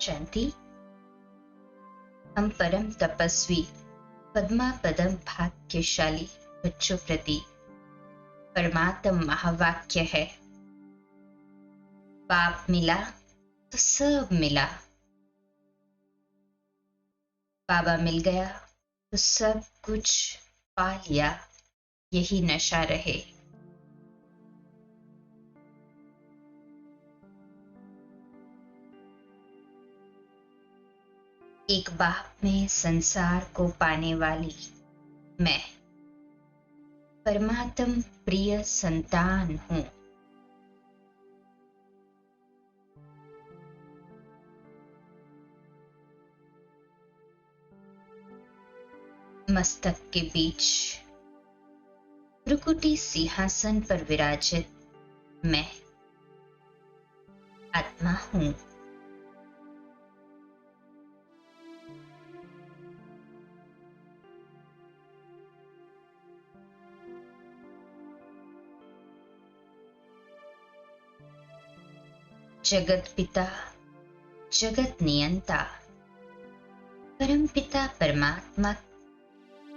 शांति। हम परम तपस्वी पद्मा पदम भाग्यशाली बच्चों प्रति परमात्म महावाक्य है, पाप मिला तो सब मिला। बाबा मिल गया तो सब कुछ पा लिया, यही नशा रहे। एक बाप में संसार को पाने वाली मैं परमात्म प्रिय संतान हूं। मस्तक के बीच भ्रुकुटी सिंहासन पर विराजित मैं आत्मा हूं। जगत पिता जगत नियंता परम पिता परमात्मा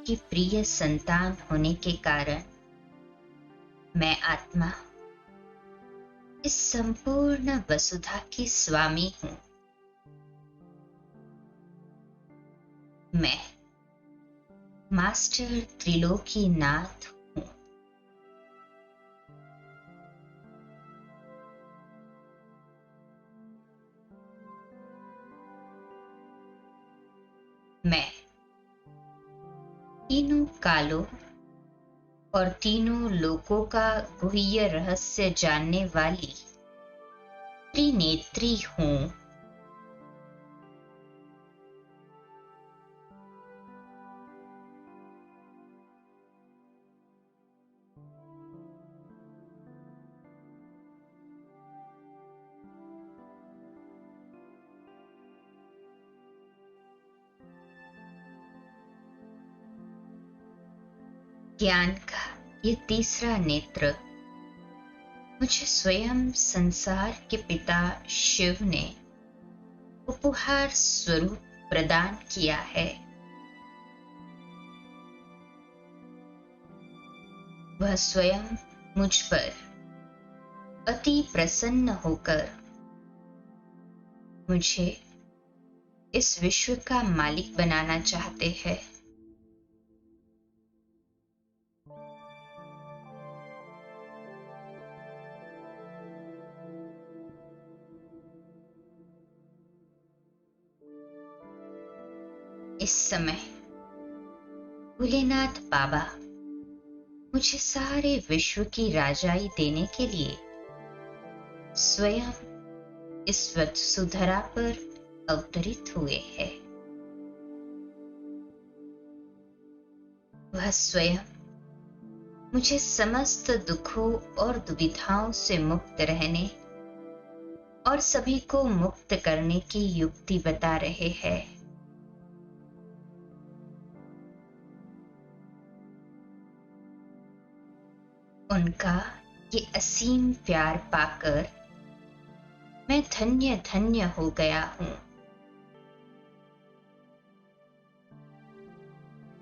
की प्रिय संतान होने के कारण मैं आत्मा इस संपूर्ण वसुधा की स्वामी हूं। मैं मास्टर त्रिलोकी नाथ हूं। मैं तीनों कालों और तीनों लोकों का गुह्य रहस्य जानने वाली त्रिनेत्री हूं। ज्ञान का ये तीसरा नेत्र मुझे स्वयं संसार के पिता शिव ने उपहार स्वरूप प्रदान किया है। वह स्वयं मुझ पर अति प्रसन्न होकर मुझे इस विश्व का मालिक बनाना चाहते हैं। इस समय भोलेनाथ बाबा मुझे सारे विश्व की राजाई देने के लिए स्वयं इस वसुधरा पर अवतरित हुए हैं। वह स्वयं मुझे समस्त दुखों और दुविधाओं से मुक्त रहने और सभी को मुक्त करने की युक्ति बता रहे हैं। उनका ये असीम प्यार पाकर मैं धन्य धन्य हो गया हूं।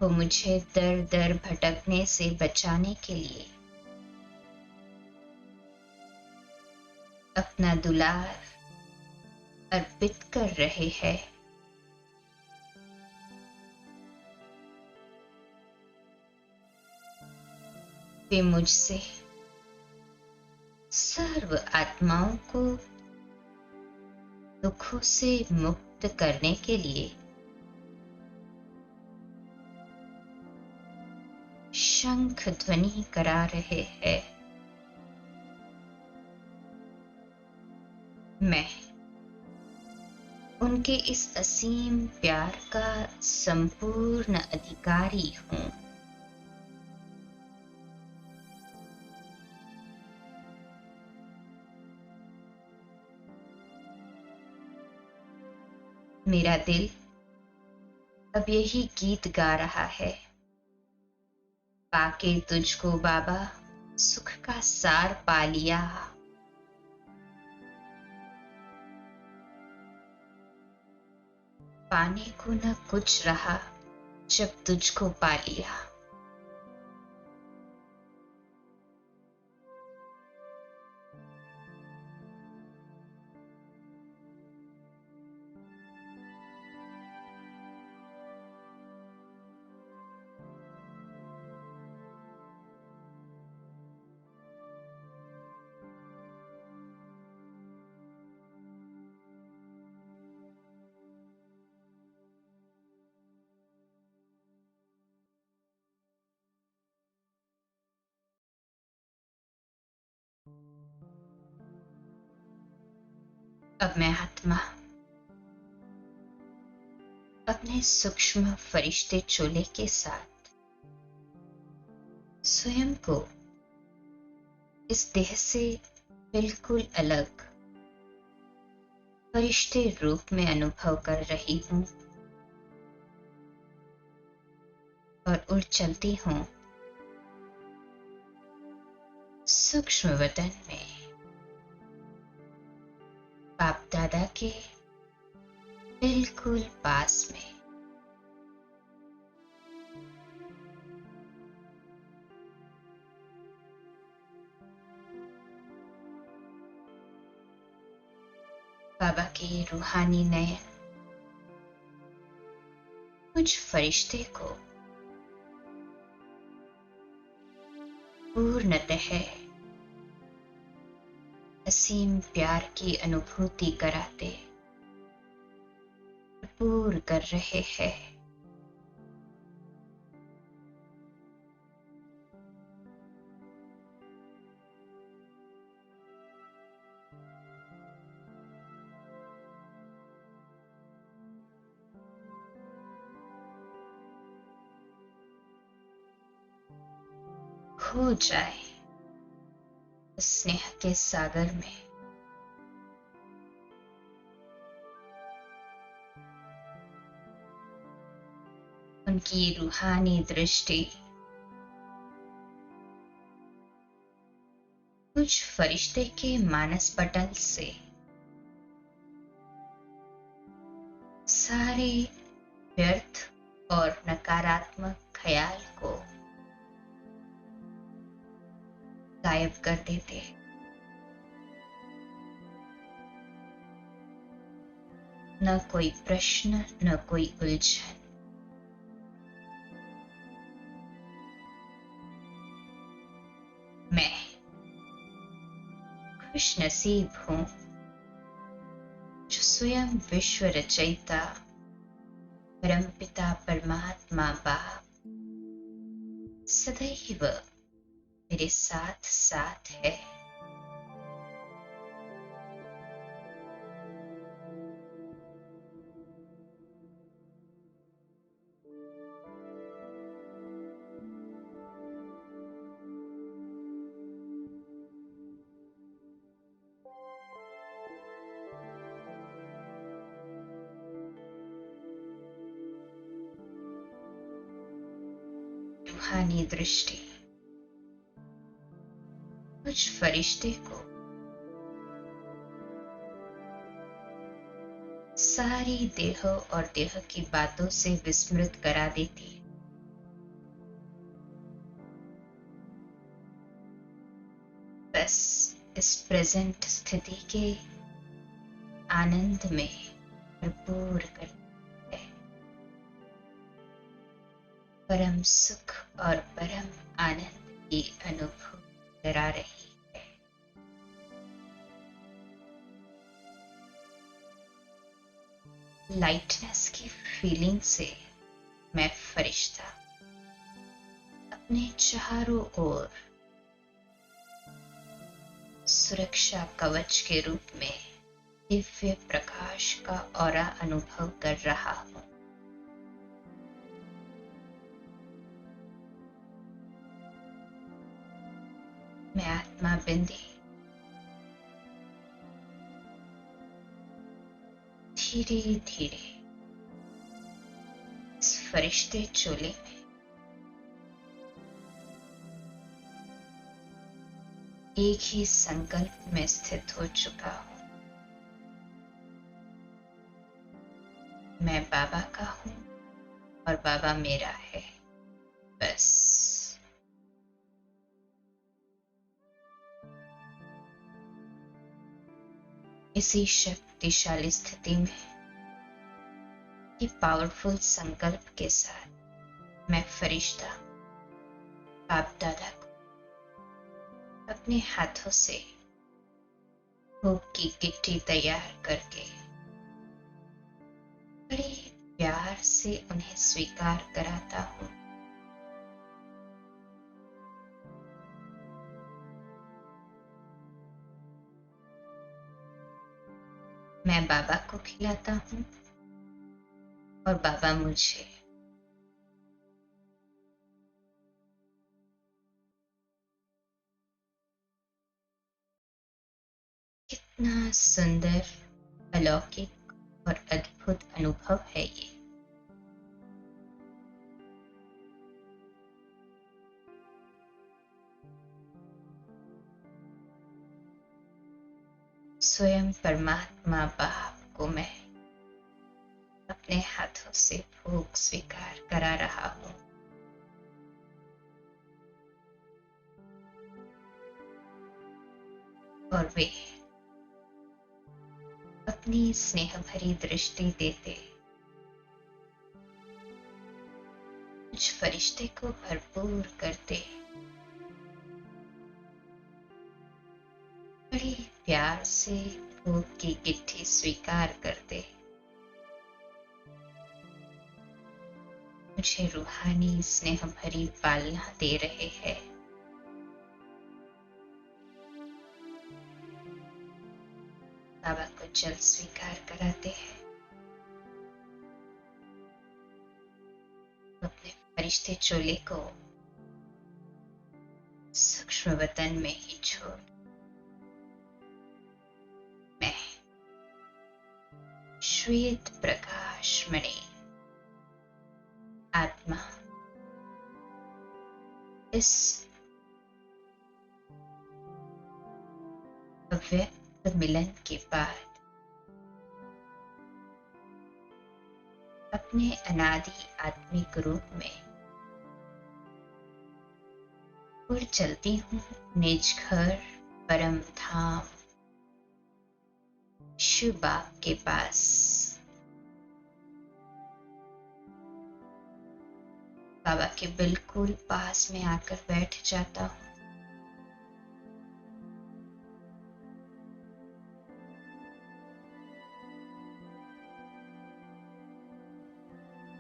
वो मुझे दर दर भटकने से बचाने के लिए अपना दुलार अर्पित कर रहे हैं। वे मुझसे सर्व आत्माओं को दुखों से मुक्त करने के लिए शंख ध्वनि करा रहे हैं। मैं उनके इस असीम प्यार का संपूर्ण अधिकारी हूं। मेरा दिल अब यही गीत गा रहा है, पाके तुझको बाबा सुख का सार पा लिया। पाने को न कुछ रहा जब तुझको पा लिया। अब मैं आत्मा अपने सूक्ष्म फरिश्ते चोले के साथ स्वयं को इस देह से बिल्कुल अलग फरिश्ते रूप में अनुभव कर रही हूं और उड़ चलती हूं सूक्ष्म वतन में, बाप दादा के बिल्कुल पास में। बाबा के रूहानी नयन कुछ फरिश्ते को पूर्णतः असीम प्यार की अनुभूति कराते भरपूर कर रहे हैं। खो जाए स्नेह के सागर में, उनकी रूहानी दृष्टि कुछ फरिश्ते के मानस पटल से सारे व्यर्थ और नकारात्मक ख्याल को गायब कर देते। न कोई प्रश्न, न कोई उलझन। मैं खुश नसीब हूं जो स्वयं विश्व रचयिता परमपिता परमात्मा बाप सदैव मेरे साथ साथ है। रूहानी दृष्टि कुछ फरिश्ते को सारी देह और देह की बातों से विस्मृत करा देती। बस इस प्रेजेंट स्थिति के आनंद में भरपूर करती है। परम सुख और परम आनंद की अनुभूति करा रही है। लाइटनेस की फीलिंग से मैं फरिश्ता अपने चारों ओर सुरक्षा कवच के रूप में दिव्य प्रकाश का ऑरा अनुभव कर रहा हूं। मैं आत्मा बिंदी धीरे धीरे इस फरिश्ते चोले में एक ही संकल्प में स्थित हो चुका हूं। मैं बाबा का हूँ और बाबा मेरा है, बस। इसी शक्तिशाली स्थिति में, ये पावरफुल संकल्प के साथ मैं फरिश्ता बाप दादा को अपने हाथों से भोग की गिट्टी तैयार करके बड़े प्यार से उन्हें स्वीकार कराता हूँ। मैं बाबा को खिलाता हूँ और बाबा मुझे। कितना सुंदर, अलौकिक और अद्भुत अनुभव है ये। स्वयं परमात्मा बाप को मैं अपने हाथों से भोग स्वीकार करा रहा हूँ। और वे अपनी स्नेह भरी दृष्टि देते मुझ फरिश्ते को भरपूर करते, बड़े प्यार से भोग की गिट्टी स्वीकार करते, मुझे रूहानी स्नेह भरी पालना दे रहे हैं। बाबा को जल स्वीकार कराते हैं, अपने फरिश्ते चोले को सूक्ष्म वतन में ही छोड़ मैं श्वेत प्रकाश मणि आत्मा इस अव्यक्त मिलन के बाद अपने अनादि आत्मिक रूप में उड़ चलती हूँ निज घर परम धाम शिव बाप के पास। बाबा के बिल्कुल पास में आकर बैठ जाता हूँ।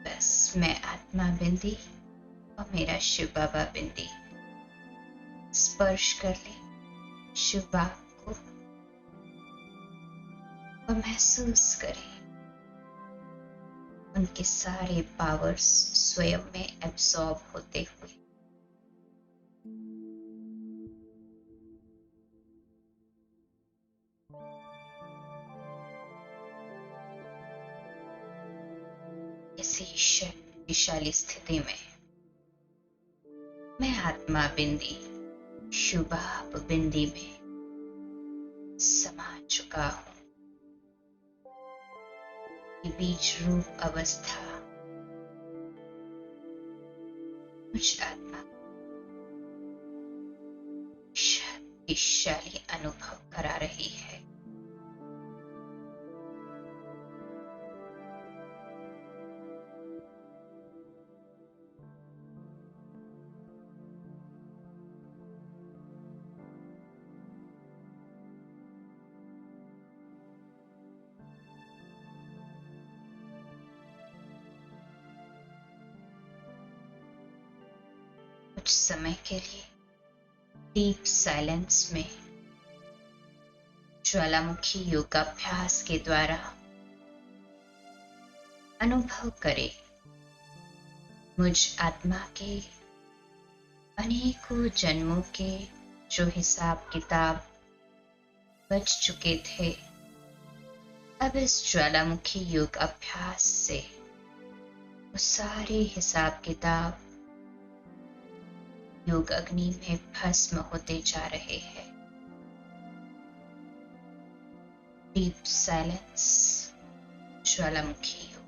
बस मैं आत्मा बिंदी और मेरा शिव बाबा बिंदी स्पर्श कर ले शिव बाप को और महसूस करें उनके सारे पावर्स स्वयं में एब्सॉर्ब होते हुए। इसी शक्तिशाली स्थिति में मैं आत्मा बिंदी शिव बाप बिंदी में समा चुका हूँ। ये बीज रूप अवस्था मुझ आत्मा शक्तिशाली अनुभव करा रही है। कुछ समय के लिए डीप साइलेंस में ज्वालामुखी योगाभ्यास के द्वारा अनुभव करें मुझ आत्मा के अनेकों जन्मों के जो हिसाब किताब बच चुके थे, अब इस ज्वालामुखी योग अभ्यास से वो सारे हिसाब किताब योग अग्नि में भस्म होते जा रहे हैं। डीप साइलेंस, ज्वालामुखी योग।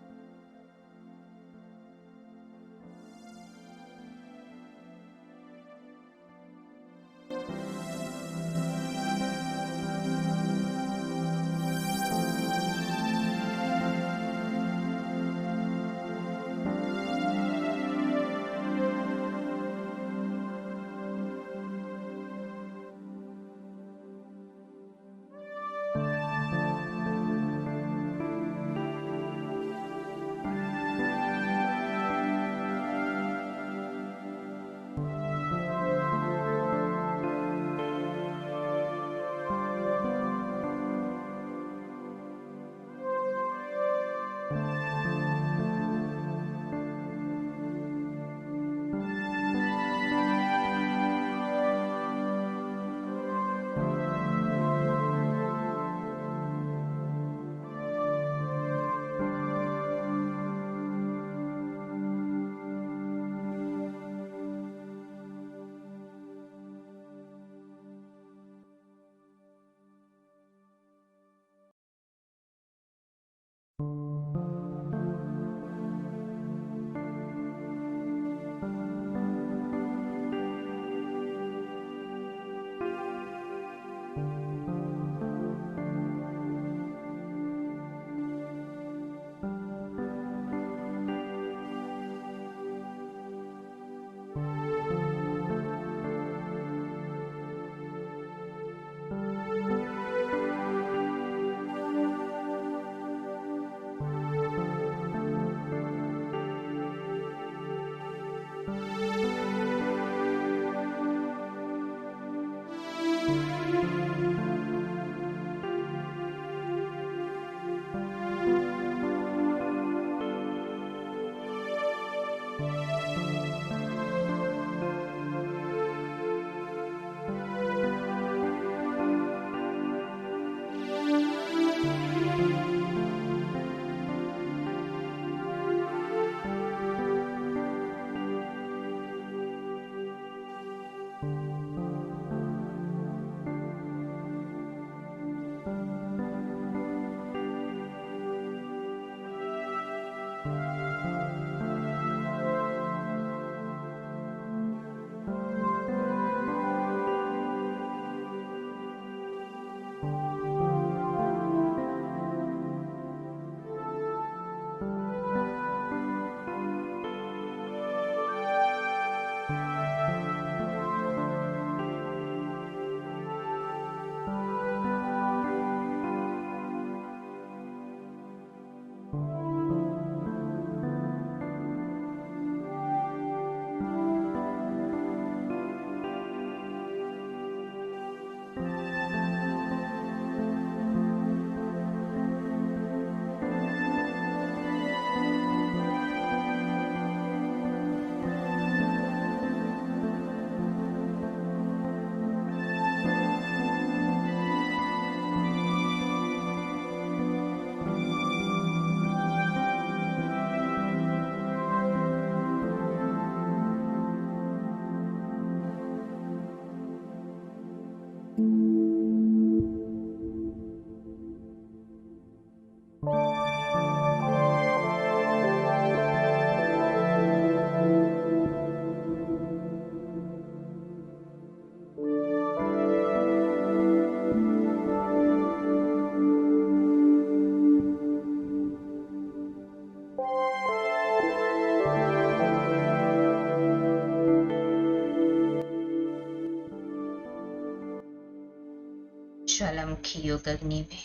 ज्वालामुखी योग अग्नि में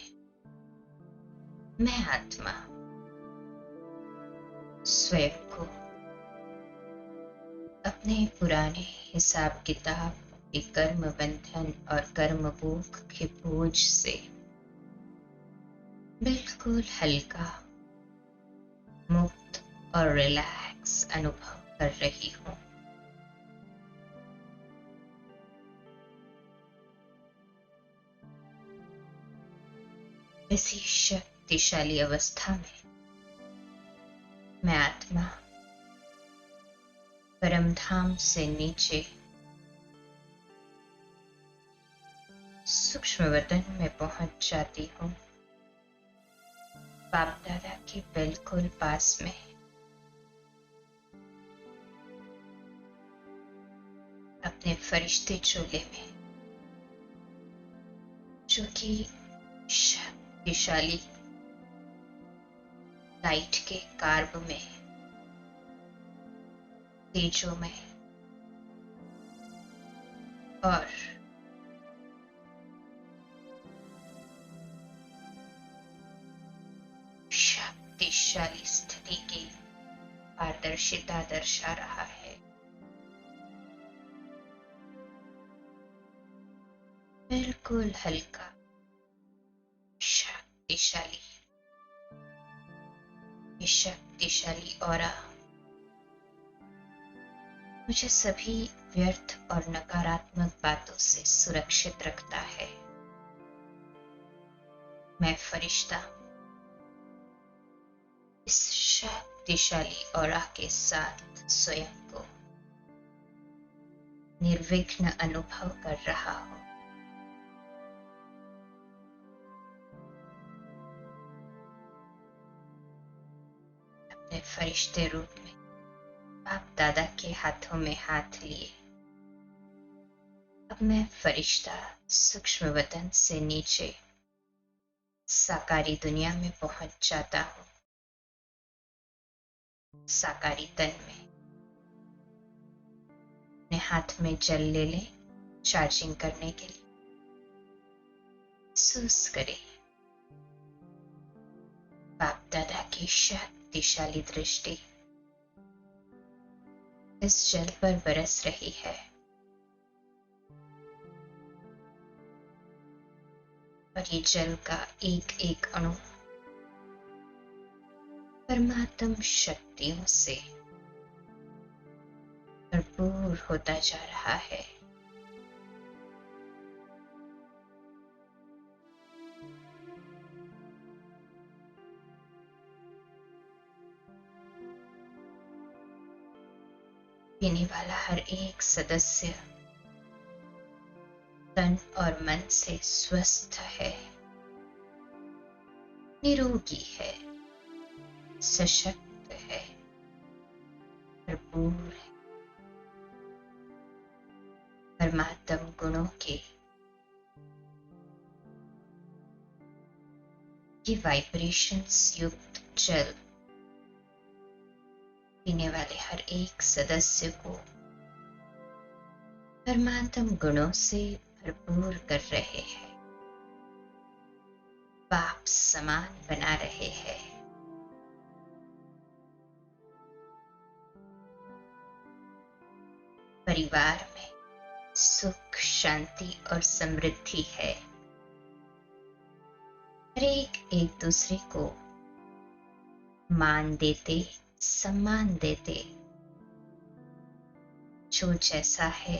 मैं आत्मा स्वयं को अपने पुराने हिसाब किताब के कर्म बंधन और कर्म भोग के बोझ से बिल्कुल हल्का, मुक्त और रिलैक्स अनुभव कर रही हूँ। इसी शक्तिशाली अवस्था में मैं आत्मा परमधाम से नीचे सूक्ष्म वतन में पहुंच जाती हूँ, बाप दादा के बिल्कुल पास में, अपने फरिश्ते चोले में, जो कि शक्तिशाली लाइट के कार्ब में, तेजो में और शक्तिशाली स्थिति की पारदर्शिता दर्शा रहा है। बिल्कुल हल्का, शक्तिशाली, ये शक्तिशाली ऑरा मुझे सभी व्यर्थ और नकारात्मक बातों से सुरक्षित रखता है। मैं फरिश्ता इस शक्तिशाली ऑरा के साथ स्वयं को निर्विघ्न अनुभव कर रहा हूं। अपने फरिश्ते रूप में बाप दादा के हाथों में हाथ लिए अब मैं फरिश्ता सूक्ष्म वतन से नीचे साकारी दुनिया में पहुंच जाता हूं। साकारी तन में अपने हाथ में जल ले लें चार्जिंग करने के लिए। महसूस करें बाप दादा की शक्तिशाली दृष्टि इस जल पर बरस रही है और ये जल का एक एक अणु परमात्म शक्तियों से भरपूर होता जा रहा है। पीने वाला हर एक सदस्य तन और मन से स्वस्थ है, निरोगी है, सशक्त है, भरपूर है। परमात्म गुणों के ये वाइब्रेशंस युक्त जल पीने वाले हर एक सदस्य को परमात्म गुणों से भरपूर कर रहे हैं, बाप समान बना रहे हैं। परिवार में सुख, शांति और समृद्धि है। हर एक दूसरे को मान देते, सम्मान देते, जो जैसा है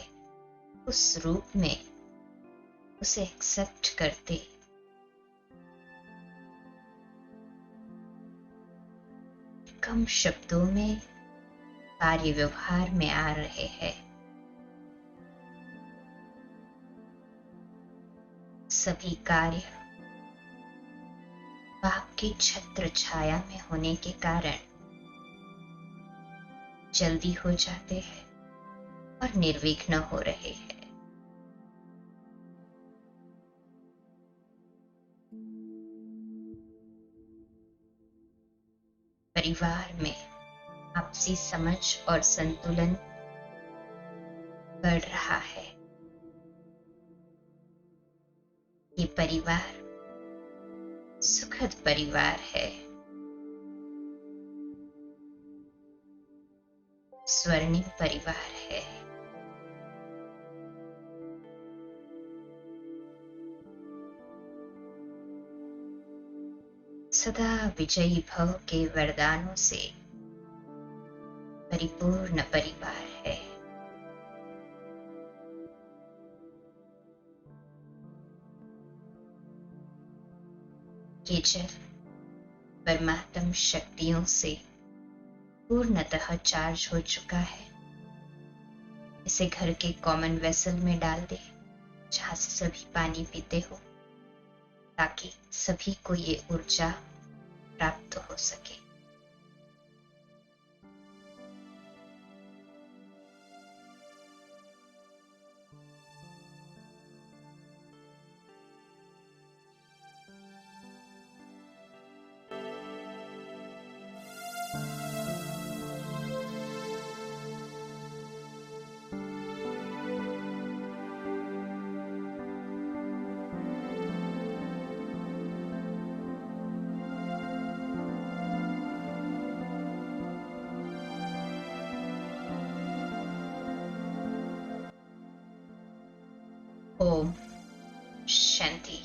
उस रूप में उसे एक्सेप्ट करते, कम शब्दों में कार्य व्यवहार में आ रहे हैं। सभी कार्य बाप की छत्र छाया में होने के कारण जल्दी हो जाते हैं और निर्विघ्न हो रहे हैं। परिवार में आपसी समझ और संतुलन बढ़ रहा है। ये परिवार सुखद परिवार है, स्वर्णिम परिवार है। सदा विजयी भव के वरदानों से परिपूर्ण परिवार है। ये जल परमात्म शक्तियों से पूर्णतः चार्ज हो चुका है। इसे घर के कॉमन वेसल में डाल दे, जहां से सभी पानी पीते हो, ताकि सभी को ये ऊर्जा प्राप्त हो सके। ओम शांति।